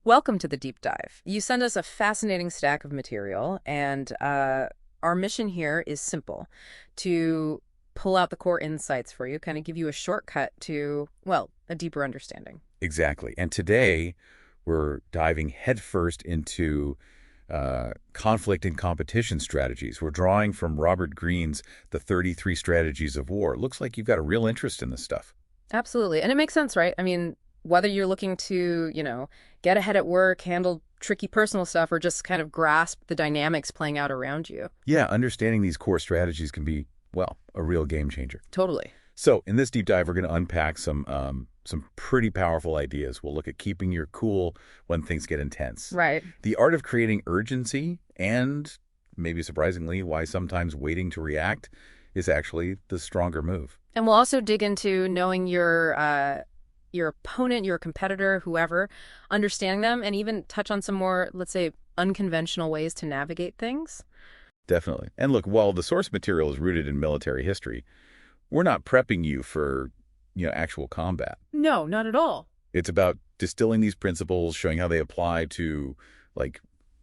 Welcome to the deep dive. You send us a fascinating stack of material, and our mission here is simple: to pull out the core insights for you, kind of give you a shortcut to, well, a deeper understanding. Exactly. And today we're diving headfirst into conflict and competition strategies. We're drawing from Robert Greene's The 33 Strategies of War. It looks like you've got a real interest in this stuff. Absolutely. And it makes sense, right? I mean, whether you're looking to, get ahead at work, handle tricky personal stuff, or just kind of grasp the dynamics playing out around you. Yeah, understanding these core strategies can be, well, a real game changer. Totally. So in this deep dive, we're going to unpack some pretty powerful ideas. We'll look at keeping your cool when things get intense. Right. The art of creating urgency and, maybe surprisingly, why sometimes waiting to react is actually the stronger move. And we'll also dig into knowing your opponent, your competitor, whoever, understanding them, and even touch on some more, let's say, unconventional ways to navigate things. Definitely. And look, while the source material is rooted in military history, we're not prepping you for, actual combat. No, not at all. It's about distilling these principles, showing how they apply to, like,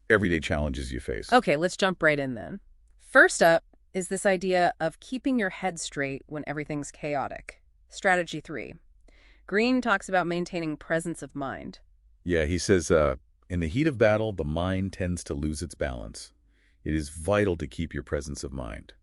everyday challenges you face. Okay, let's jump right in then. First up is this idea of keeping your head straight when everything's chaotic. Strategy 3. Greene talks about maintaining presence of mind. Yeah, he says, in the heat of battle, the mind tends to lose its balance. It is vital to keep your presence of mind.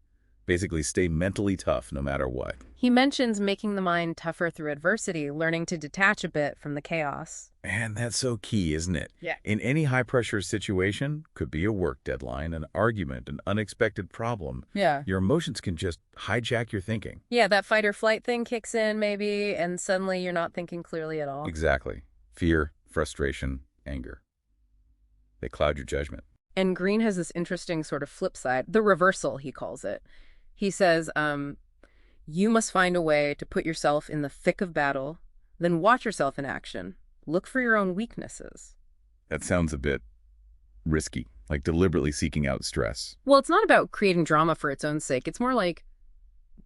Basically, stay mentally tough no matter what. He mentions making the mind tougher through adversity, learning to detach a bit from the chaos. And that's so key, isn't it? Yeah. In any high-pressure situation, could be a work deadline, an argument, an unexpected problem. Yeah. Your emotions can just hijack your thinking. Yeah, that fight or flight thing kicks in maybe, and suddenly you're not thinking clearly at all. Exactly. Fear, frustration, anger. They cloud your judgment. And Greene has this interesting sort of flip side, the reversal, he calls it. He says, you must find a way to put yourself in the thick of battle, then watch yourself in action. Look for your own weaknesses. That sounds a bit risky, like deliberately seeking out stress. Well, it's not about creating drama for its own sake. It's more like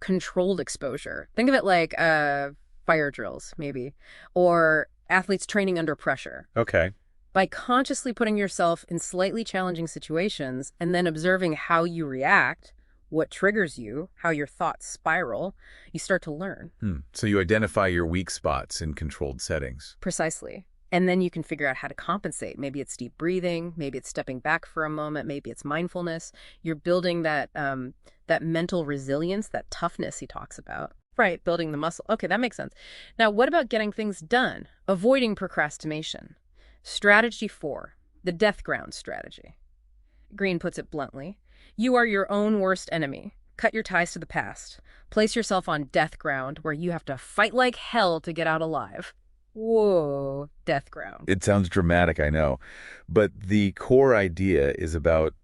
controlled exposure. Think of it like fire drills, maybe, or athletes training under pressure. Okay. By consciously putting yourself in slightly challenging situations and then observing how you react, what triggers you, how your thoughts spiral, you start to learn. So you identify your weak spots in controlled settings. Precisely. And then you can figure out how to compensate. Maybe it's deep breathing, maybe it's stepping back for a moment, maybe it's mindfulness. You're building that mental resilience, that toughness he talks about. Right, building the muscle. Okay, that makes sense. Now, what about getting things done? Avoiding procrastination. Strategy 4, the death ground strategy. Greene puts it bluntly. You are your own worst enemy. Cut your ties to the past. Place yourself on death ground where you have to fight like hell to get out alive. Whoa, death ground. It sounds dramatic, I know. But the core idea is about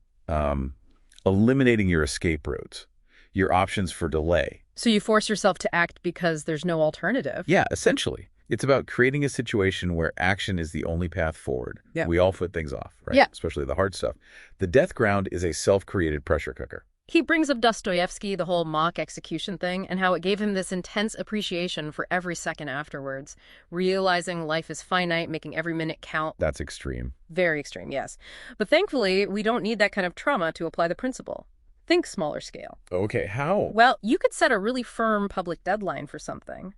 eliminating your escape routes, your options for delay. So you force yourself to act because there's no alternative. Yeah, essentially. It's about creating a situation where action is the only path forward. Yeah. We all put things off, right? Yeah. Especially the hard stuff. The death ground is a self-created pressure cooker. He brings up Dostoevsky, the whole mock execution thing, and how it gave him this intense appreciation for every second afterwards, realizing life is finite, making every minute count. That's extreme. Very extreme, yes. But thankfully, we don't need that kind of trauma to apply the principle. Think smaller scale. Okay, how? Well, you could set a really firm public deadline for something.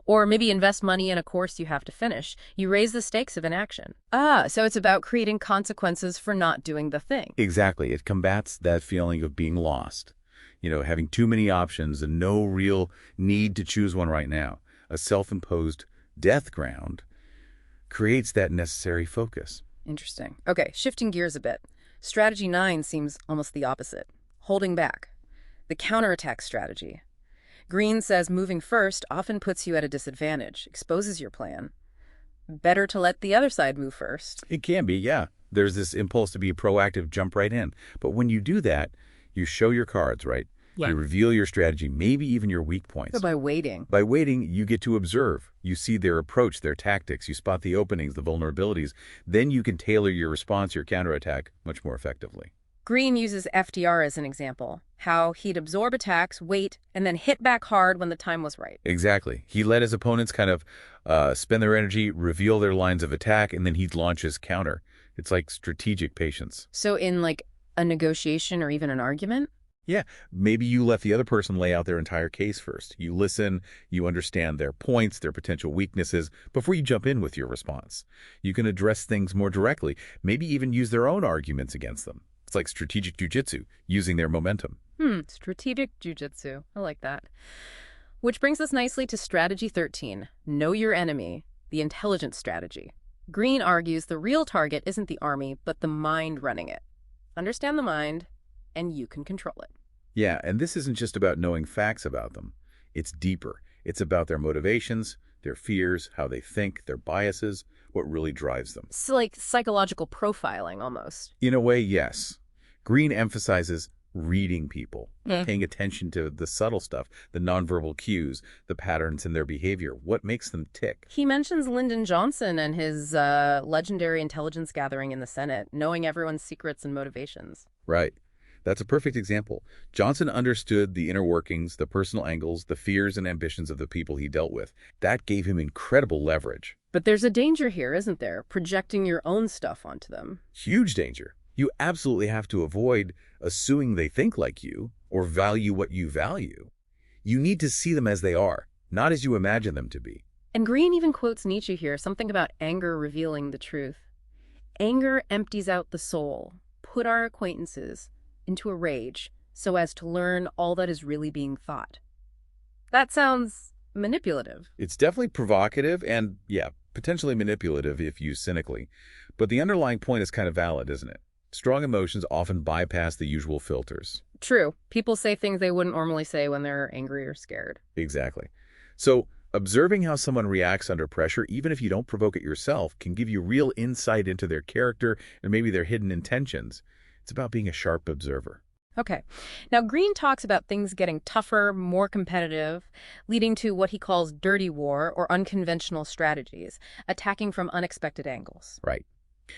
Or maybe invest money in a course you have to finish. You raise the stakes of inaction. So it's about creating consequences for not doing the thing. Exactly. It combats that feeling of being lost. Having too many options and no real need to choose one right now. A self-imposed death ground creates that necessary focus. Interesting. Okay, shifting gears a bit. Strategy 9 seems almost the opposite. Holding back. The counterattack strategy. Greene says moving first often puts you at a disadvantage, exposes your plan. Better to let the other side move first. It can be, yeah. There's this impulse to be proactive, jump right in. But when you do that, you show your cards, right? Yeah. You reveal your strategy, maybe even your weak points. But by waiting. By waiting, you get to observe. You see their approach, their tactics. You spot the openings, the vulnerabilities. Then you can tailor your response, your counterattack, much more effectively. Green uses FDR as an example, how he'd absorb attacks, wait, and then hit back hard when the time was right. Exactly. He let his opponents kind of spend their energy, reveal their lines of attack, and then he'd launch his counter. It's like strategic patience. So in like a negotiation or even an argument? Yeah, maybe you let the other person lay out their entire case first. You listen, you understand their points, their potential weaknesses, before you jump in with your response. You can address things more directly, maybe even use their own arguments against them. It's like strategic jujitsu, using their momentum. Strategic jujitsu. I like that. Which brings us nicely to strategy 13, know your enemy, the intelligence strategy. Green argues the real target isn't the army, but the mind running it. Understand the mind, and you can control it. Yeah, and this isn't just about knowing facts about them. It's deeper. It's about their motivations, their fears, how they think, their biases, what really drives them. It's like psychological profiling almost. In a way, yes. Green emphasizes reading people, paying attention to the subtle stuff, the nonverbal cues, the patterns in their behavior, what makes them tick. He mentions Lyndon Johnson and his legendary intelligence gathering in the Senate, knowing everyone's secrets and motivations. Right. That's a perfect example. Johnson understood the inner workings, the personal angles, the fears and ambitions of the people he dealt with. That gave him incredible leverage. But there's a danger here, isn't there? Projecting your own stuff onto them. Huge danger. You absolutely have to avoid assuming they think like you or value what you value. You need to see them as they are, not as you imagine them to be. And Green even quotes Nietzsche here, something about anger revealing the truth. Anger empties out the soul, put our acquaintances into a rage so as to learn all that is really being thought. That sounds manipulative. It's definitely provocative and, yeah, potentially manipulative if used cynically. But the underlying point is kind of valid, isn't it? Strong emotions often bypass the usual filters. True. People say things they wouldn't normally say when they're angry or scared. Exactly. So, observing how someone reacts under pressure, even if you don't provoke it yourself, can give you real insight into their character and maybe their hidden intentions. It's about being a sharp observer. Okay. Now, Green talks about things getting tougher, more competitive, leading to what he calls dirty war or unconventional strategies, attacking from unexpected angles. Right.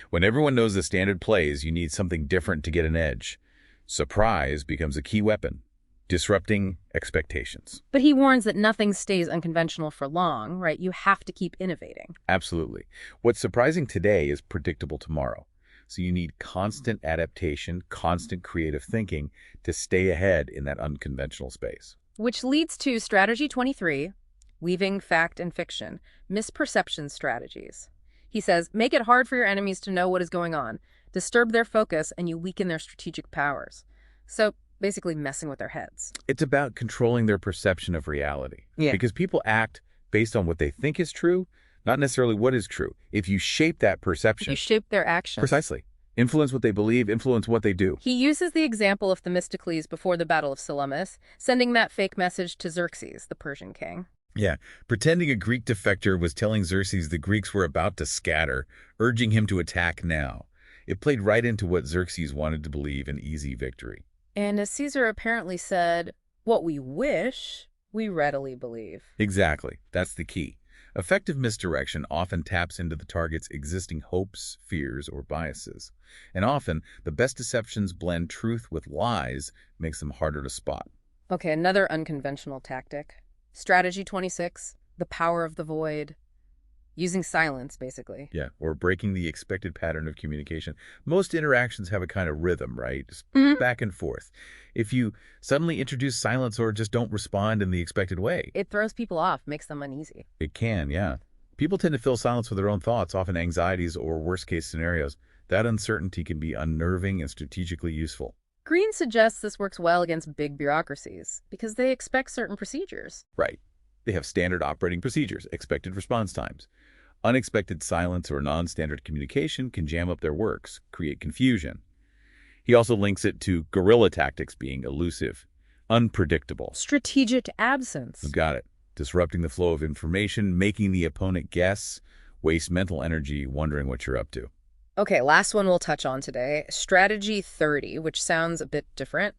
When everyone knows the standard plays, you need something different to get an edge. Surprise becomes a key weapon, disrupting expectations. But he warns that nothing stays unconventional for long, right? You have to keep innovating. Absolutely. What's surprising today is predictable tomorrow. So you need constant adaptation, constant creative thinking to stay ahead in that unconventional space. Which leads to strategy 23, weaving fact and fiction, misperception strategies. He says, make it hard for your enemies to know what is going on, disturb their focus, and you weaken their strategic powers. So basically messing with their heads. It's about controlling their perception of reality. Yeah. Because people act based on what they think is true, not necessarily what is true. If you shape that perception... You shape their actions. Precisely. Influence what they believe, influence what they do. He uses the example of Themistocles before the Battle of Salamis, sending that fake message to Xerxes, the Persian king. Yeah, pretending a Greek defector was telling Xerxes the Greeks were about to scatter, urging him to attack now. It played right into what Xerxes wanted to believe, an easy victory. And as Caesar apparently said, what we wish, we readily believe. Exactly. That's the key. Effective misdirection often taps into the target's existing hopes, fears, or biases. And often, the best deceptions blend truth with lies, makes them harder to spot. Okay, another unconventional tactic. Strategy 26, the power of the void. Using silence, basically. Yeah, or breaking the expected pattern of communication. Most interactions have a kind of rhythm, right? Just back and forth. If you suddenly introduce silence or just don't respond in the expected way, It throws people off, makes them uneasy. it can, yeah. People tend to fill silence with their own thoughts, often anxieties or worst-case scenarios. That uncertainty can be unnerving and strategically useful. Green suggests this works well against big bureaucracies because they expect certain procedures. Right. They have standard operating procedures, expected response times. Unexpected silence or non-standard communication can jam up their works, create confusion. He also links it to guerrilla tactics being elusive, unpredictable. Strategic absence. You've got it. Disrupting the flow of information, making the opponent guess, waste mental energy wondering what you're up to. Okay, last one we'll touch on today, strategy 30, which sounds a bit different.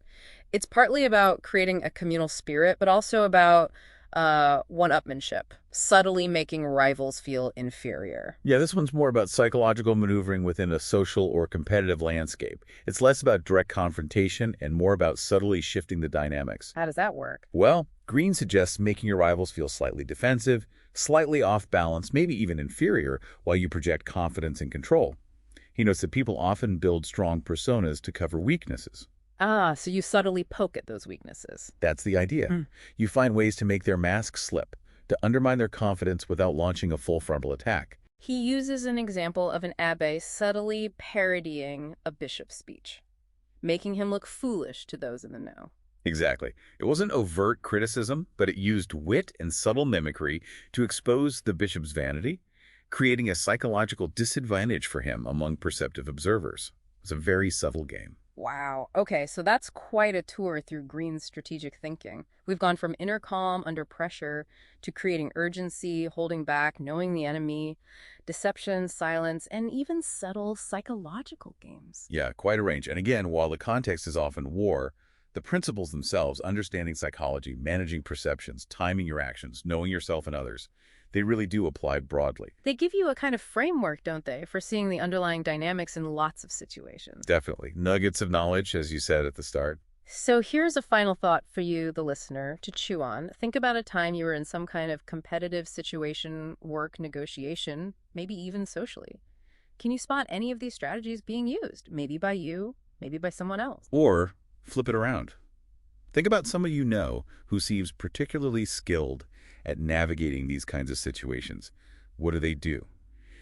It's partly about creating a communal spirit, but also about one-upmanship, subtly making rivals feel inferior. Yeah, this one's more about psychological maneuvering within a social or competitive landscape. It's less about direct confrontation and more about subtly shifting the dynamics. How does that work? Well, Green suggests making your rivals feel slightly defensive, slightly off balance, maybe even inferior, while you project confidence and control. He notes that people often build strong personas to cover weaknesses. Ah, so you subtly poke at those weaknesses. That's the idea. Mm. You find ways to make their masks slip, to undermine their confidence without launching a full frontal attack. He uses an example of an abbé subtly parodying a bishop's speech, making him look foolish to those in the know. Exactly. It wasn't overt criticism, but it used wit and subtle mimicry to expose the bishop's vanity, creating a psychological disadvantage for him among perceptive observers. It's a very subtle game. Wow. Okay, so that's quite a tour through Green's strategic thinking. We've gone from inner calm under pressure to creating urgency, holding back, knowing the enemy, deception, silence, and even subtle psychological games. Yeah, quite a range. And again, while the context is often war, the principles themselves, understanding psychology, managing perceptions, timing your actions, knowing yourself and others, they really do apply broadly. They give you a kind of framework, don't they, for seeing the underlying dynamics in lots of situations. Definitely. Nuggets of knowledge, as you said at the start. So here's a final thought for you, the listener, to chew on. Think about a time you were in some kind of competitive situation, work, negotiation, maybe even socially. Can you spot any of these strategies being used? Maybe by you, maybe by someone else. Or flip it around. Think about someone you know who seems particularly skilled at navigating these kinds of situations. What do they do?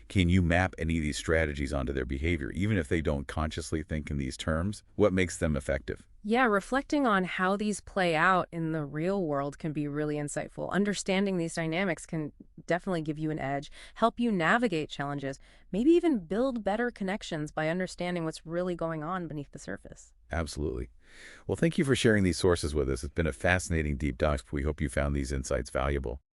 Can you map any of these strategies onto their behavior, even if they don't consciously think in these terms? What makes them effective? Yeah, reflecting on how these play out in the real world can be really insightful. Understanding these dynamics can definitely give you an edge, help you navigate challenges, maybe even build better connections by understanding what's really going on beneath the surface. Absolutely. Well, thank you for sharing these sources with us. It's been a fascinating deep dive. We hope you found these insights valuable.